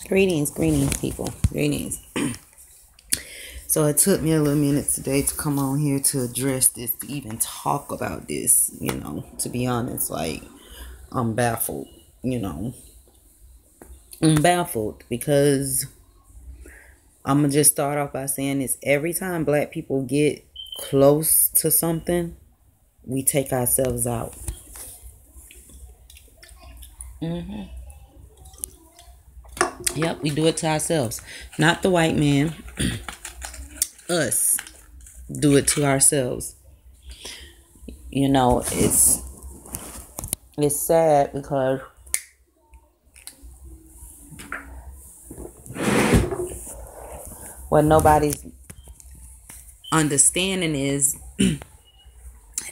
Greetings, people. Greetings. So it took me a little minute today to come on here to address this, to even talk about this, to be honest. Like, I'm baffled, I'm baffled because I'm going to just start off by saying this. Every time black people get close to something, we take ourselves out. Yep, we do it to ourselves. Not the white man. Us do it to ourselves. It's sad because what nobody's understanding is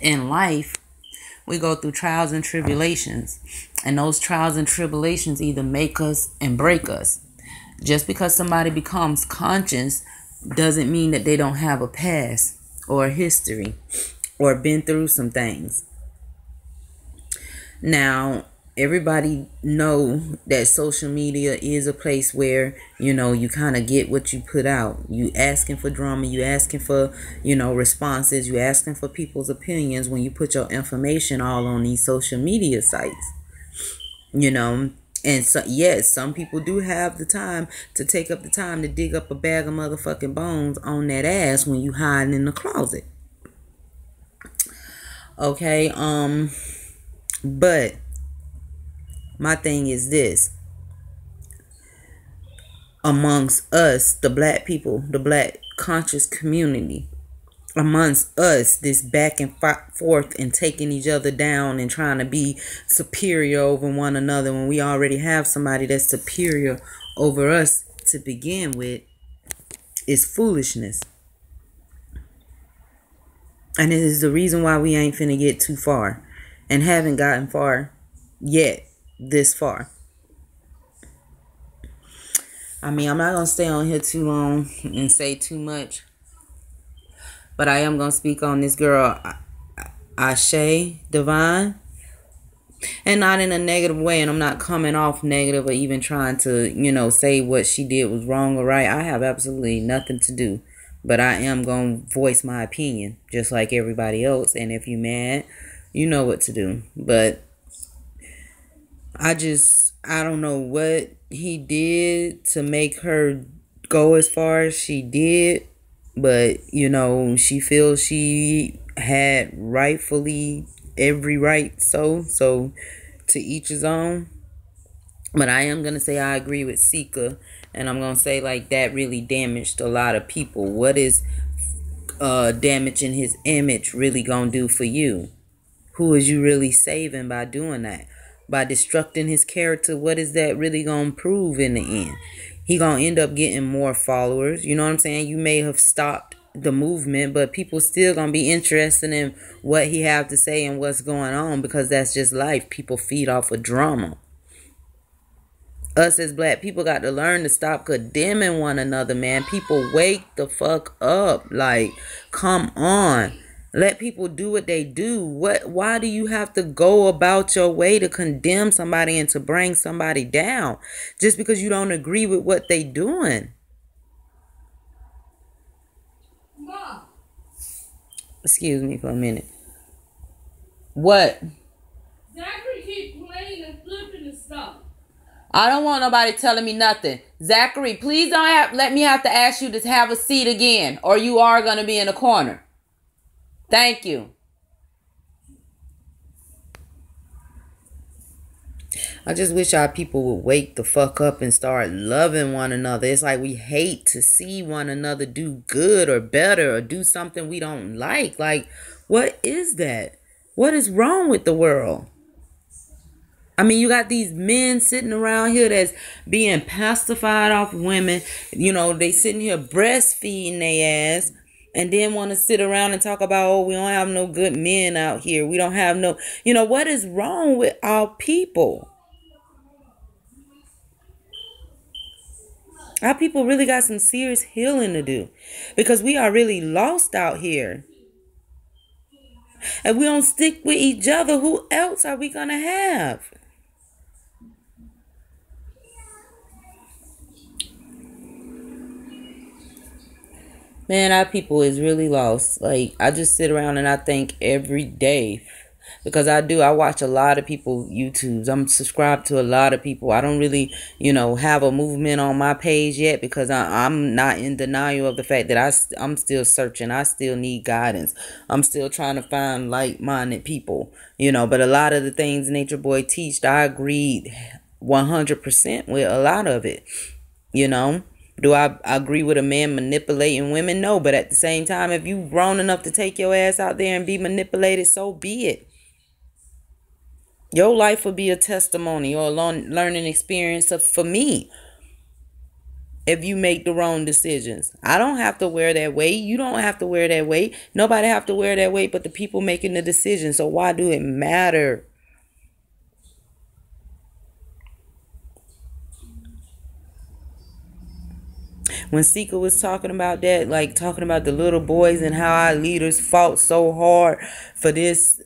in life, we go through trials and tribulations. And those trials and tribulations either make us and break us. Just because somebody becomes conscious doesn't mean that they don't have a past or a history or been through some things. Now, everybody know that social media is a place where, you kind of get what you put out. You asking for drama, you asking for, responses, you asking for people's opinions when you put your information all on these social media sites. And so, yes, some people do have the time to take up the time to dig up a bag of motherfucking bones on that ass when you hiding in the closet. Okay, but my thing is this. Amongst us, the black people, the black conscious community, amongst us, this back and forth and taking each other down and trying to be superior over one another when we already have somebody that's superior over us to begin with, is foolishness. And it is the reason why we ain't finna get too far and haven't gotten far yet this far. I mean, I'm not going to stay on here too long and say too much. But I am going to speak on this girl, Ashe Divine. And not in a negative way. And I'm not coming off negative or even trying to, say what she did was wrong or right. I have absolutely nothing to do. But I am going to voice my opinion just like everybody else. And if you're mad, you know what to do. But I don't know what he did to make her go as far as she did. But, she feels she had rightfully every right. So to each his own. But I am going to say I agree with Sika. And I'm going to say like that really damaged a lot of people. What is damaging his image really going to do for you? Who is you really saving by doing that? By destructing his character, what is that really going to prove in the end? He going to end up getting more followers. You know what I'm saying? You may have stopped the movement, but people still going to be interested in what he have to say and what's going on, because that's just life. People feed off of drama. Us as black people got to learn to stop condemning one another, man. People wake the fuck up. Like, come on. Let people do what they do. Why do you have to go about your way to condemn somebody and to bring somebody down just because you don't agree with what they doing? Mom. Excuse me for a minute. What? Zachary keep playing and flipping and stuff. I don't want nobody telling me nothing. Zachary, please don't let me have to ask you to have a seat again, or you are going to be in a corner. Thank you. I just wish our people would wake the fuck up and start loving one another. It's like we hate to see one another do good or better or do something we don't like. Like, what is that? What is wrong with the world? I mean, you got these men sitting around here that's being pacified off women. They sitting here breastfeeding their ass. And then want to sit around and talk about, oh, we don't have no good men out here. We don't have no, what is wrong with our people? Our people really got some serious healing to do, because we are really lost out here. If we don't stick with each other, who else are we going to have? Man, our people is really lost. Like, I just sit around and I think every day. Because I watch a lot of people YouTubes. I'm subscribed to a lot of people. I don't really, have a movement on my page yet because I'm not in denial of the fact that I'm still searching. I still need guidance. I'm still trying to find like-minded people, But a lot of the things Nature Boy teached, I agreed 100% with a lot of it, you know. Do I agree with a man manipulating women? No, but at the same time, if you grown enough to take your ass out there and be manipulated, so be it. Your life will be a testimony or a learning experience for me if you make the wrong decisions. I don't have to wear that weight. You don't have to wear that weight. Nobody have to wear that weight but the people making the decision. So why do it matter? When Sika was talking about that, like talking about the little boys and how our leaders fought so hard for this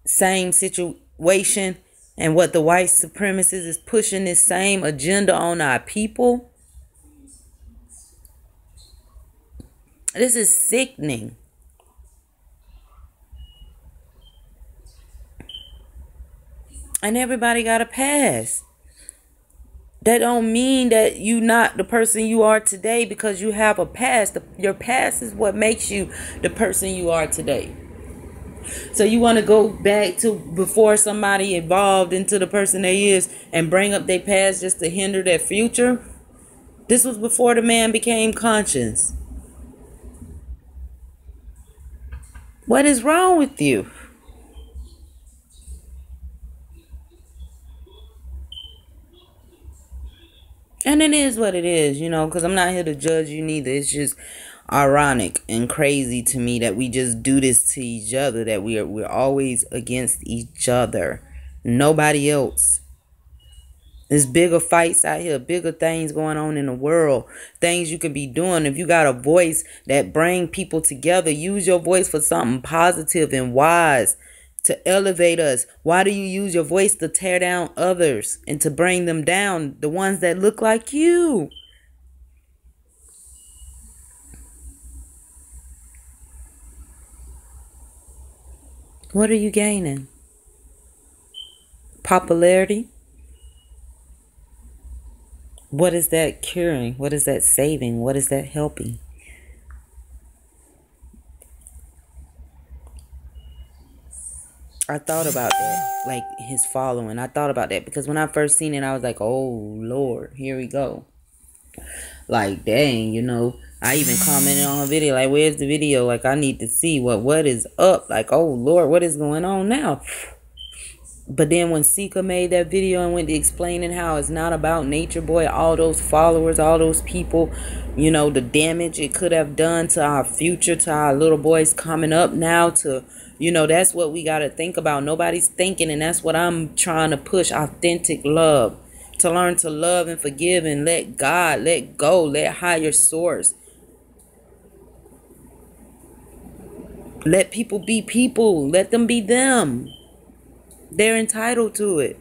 same situation, and what the white supremacists is pushing this same agenda on our people. This is sickening. And everybody got a pass. That don't mean that you not the person you are today because you have a past. Your past is what makes you the person you are today. So you want to go back to before somebody evolved into the person they is and bring up their past just to hinder their future? This was before the man became conscious. What is wrong with you? And it is what it is, because I'm not here to judge you neither. It's just ironic and crazy to me that we just do this to each other, that we're always against each other. Nobody else. There's bigger fights out here, bigger things going on in the world, things you could be doing. If you got a voice that bring people together, use your voice for something positive and wise to elevate us. Why do you use your voice to tear down others and to bring them down, the ones that look like you? What are you gaining? Popularity? What is that curing? What is that saving? What is that helping? I thought about that, like his following. I thought about that because when I first seen it, I was like, oh, Lord, here we go. Like, dang, I even commented on a video, like, where's the video? Like, I need to see what is up. Like, oh, Lord, what is going on now? But then when Sika made that video and went to explaining how it's not about Nature Boy, all those followers, all those people, the damage it could have done to our future, to our little boys coming up now, to, that's what we got to think about. Nobody's thinking, and that's what I'm trying to push, authentic love. To learn to love and forgive and let God, let go, let higher source. Let people be people. Let them be them. They're entitled to it.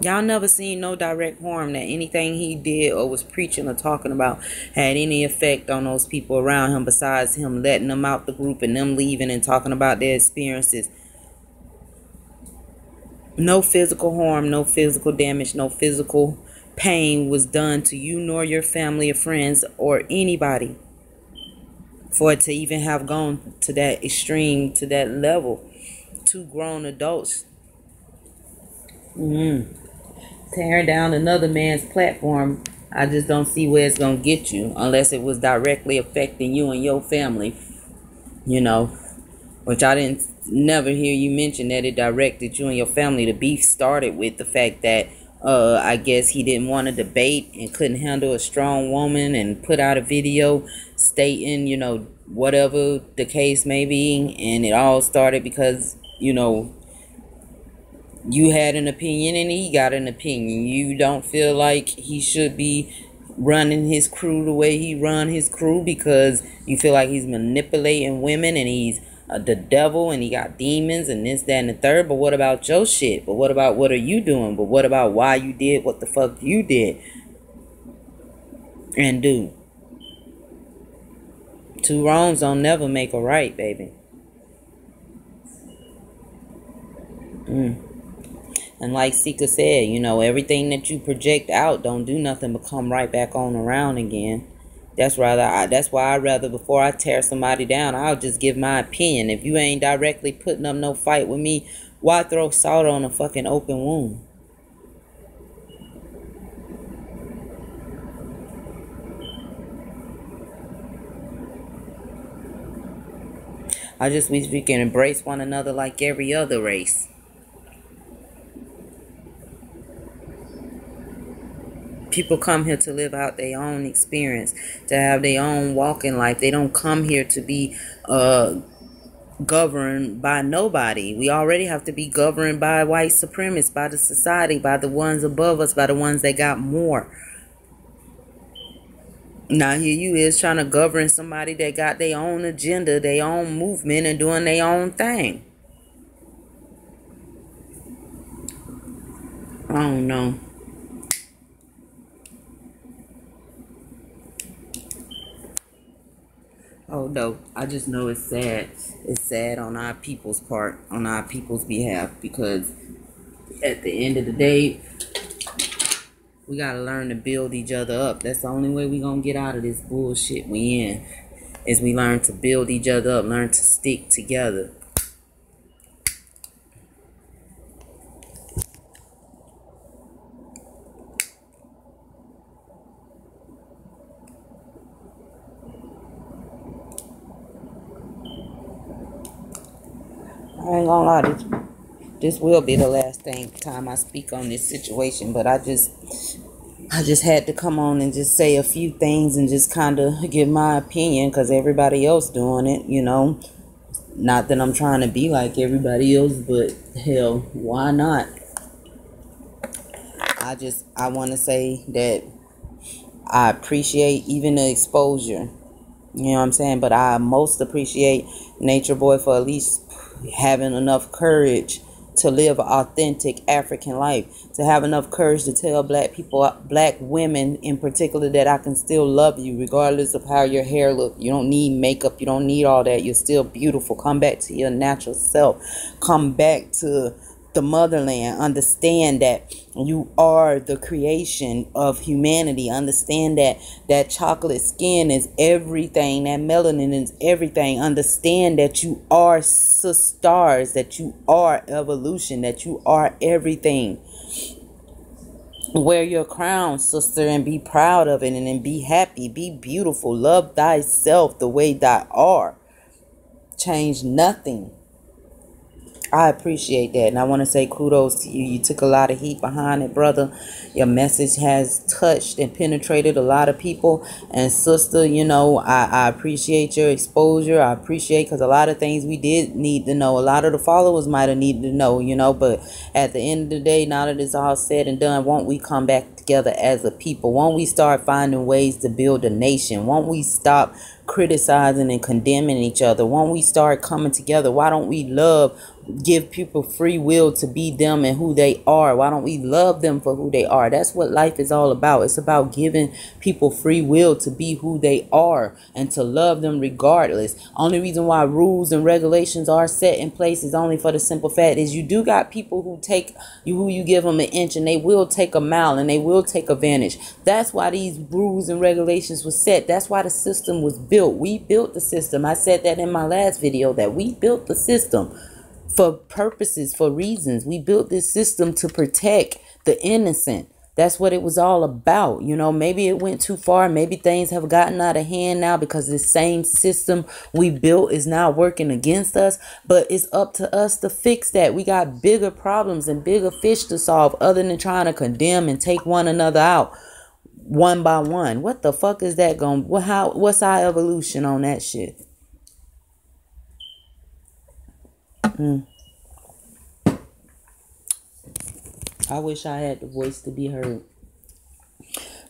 Y'all never seen no direct harm that anything he did or was preaching or talking about had any effect on those people around him besides him letting them out the group and them leaving and talking about their experiences. No physical harm, no physical damage, no physical pain was done to you nor your family or friends or anybody for it to even have gone to that extreme, to that level. Two grown adults tearing down another man's platform. I just don't see where it's going to get you unless it was directly affecting you and your family, which I didn't never hear you mention that it directed you and your family. The beef started with the fact that I guess he didn't want to debate and couldn't handle a strong woman and put out a video stating, whatever the case may be. And it all started because, you had an opinion and he got an opinion. You don't feel like he should be running his crew the way he run his crew because you feel like he's manipulating women and he's the devil and he got demons and this, that, and the third. But what about your shit? But what about what are you doing? But what about why you did what the fuck you did? And do. Two wrongs don't never make a right, baby. And like Sika said, you know, everything that you project out don't do nothing but come right back on around again. That's why I rather, before I tear somebody down, I'll just give my opinion. If you ain't directly putting up no fight with me, why throw salt on a fucking open wound? I just wish we can embrace one another like every other race. People come here to live out their own experience, to have their own walk in life. They don't come here to be governed by nobody. We already have to be governed by white supremacists, by the society, by the ones above us, by the ones that got more. Now here you is trying to govern somebody that got their own agenda, their own movement, and doing their own thing. I don't know. Oh no, I just know it's sad. It's sad on our people's part, on our people's behalf, because at the end of the day, we gotta learn to build each other up. That's the only way we gonna get out of this bullshit we in. Is we learn to build each other up, learn to stick together. I ain't gonna lie, this will be the last time I speak on this situation, but I just had to come on and just say a few things and just kind of give my opinion, because everybody else doing it, you know. Not that I'm trying to be like everybody else, but hell, why not? I want to say that I appreciate even the exposure, you know what I'm saying, but I most appreciate Nature Boy for at least having enough courage to live an authentic African life, to have enough courage to tell black people, black women in particular, that I can still love you regardless of how your hair look. You don't need makeup, you don't need all that, you're still beautiful. Come back to your natural self, come back to the motherland. Understand that you are the creation of humanity. Understand that chocolate skin is everything, that melanin is everything. Understand that you are stars, that you are evolution, that you are everything. Wear your crown, sister, and be proud of it, and then be happy, be beautiful. Love thyself the way thou art. Change nothing. I appreciate that, and I want to say kudos to you. You took a lot of heat behind it, brother. Your message has touched and penetrated a lot of people. And sister, you know, I appreciate your exposure. I appreciate, because a lot of things we did need to know, a lot of the followers might have needed to know, you know. But at the end of the day, now that it's all said and done, won't we come back together as a people? Won't we start finding ways to build a nation? Won't we stop criticizing and condemning each other? Won't we start coming together? Why don't we give people free will to be them and who they are? Why don't we love them for who they are? That's what life is all about. It's about giving people free will to be who they are and to love them regardless. Only reason why rules and regulations are set in place is only for the simple fact is you do got people who you give them an inch and they will take a mile and they will take advantage. That's why these rules and regulations were set. That's why the system was built. We built the system. I said that in my last video, that we built the system for purposes, for reasons. We built this system to protect the innocent. That's what it was all about. You know, maybe it went too far. Maybe things have gotten out of hand now because this same system we built is now working against us. But it's up to us to fix that. We got bigger problems and bigger fish to solve other than trying to condemn and take one another out one by one. What the fuck is that going? What's our evolution on that shit? I wish I had the voice to be heard,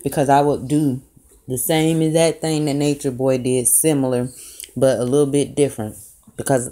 because I would do the same exact thing that Nature Boy did, similar but a little bit different, because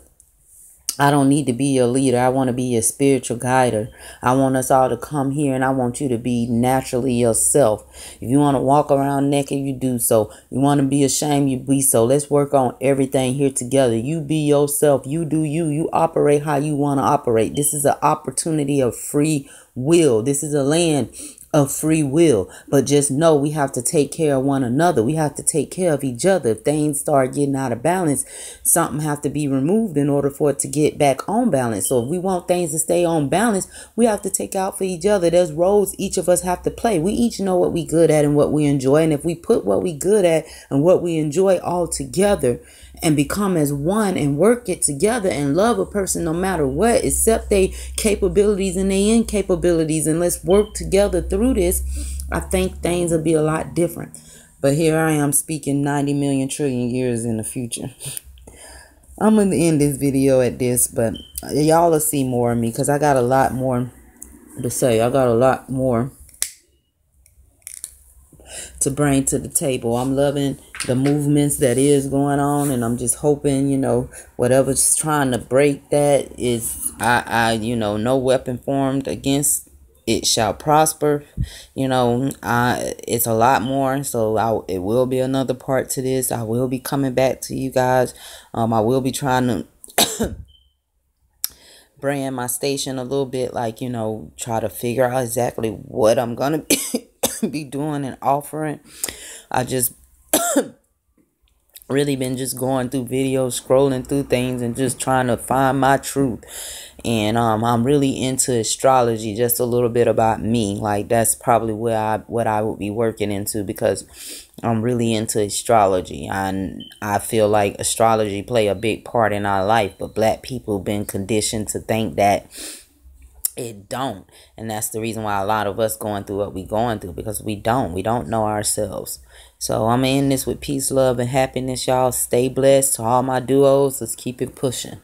I don't need to be your leader. I want to be your spiritual guider. I want us all to come here, and I want you to be naturally yourself. If you want to walk around naked, you do so. You want to be ashamed, you be so. Let's work on everything here together. You be yourself. You do you. You operate how you want to operate. This is an opportunity of free will. This is a land of free will. But just know we have to take care of one another. We have to take care of each other. If things start getting out of balance, something have to be removed in order for it to get back on balance. So if we want things to stay on balance, we have to take out for each other. There's roles each of us have to play. We each know what we good at and what we enjoy. And if we put what we good at and what we enjoy all together and become as one and work it together and love a person no matter what, accept their capabilities and their incapabilities, and let's work together through this, I think things will be a lot different. But here I am speaking 90 million trillion years in the future. I'm going to end this video at this, but y'all will see more of me because I got a lot more to say. I got a lot more to bring to the table. I'm loving the movements that is going on, and I'm just hoping, whatever's trying to break that is, no weapon formed against it shall prosper. It's a lot more, so it will be another part to this. I will be coming back to you guys. I will be trying to brand my station a little bit, try to figure out exactly what I'm gonna be doing and offering. I just really been just going through videos, scrolling through things, and just trying to find my truth. And I'm really into astrology. Just a little bit about me, that's probably what I would be working into, because I'm really into astrology, and I feel like astrology play a big part in our life, but black people been conditioned to think that it don't. And that's the reason why a lot of us going through what we going through, because we don't know ourselves. So I'm gonna end this with peace, love, and happiness, y'all. Stay blessed. To all my duos, let's keep it pushing.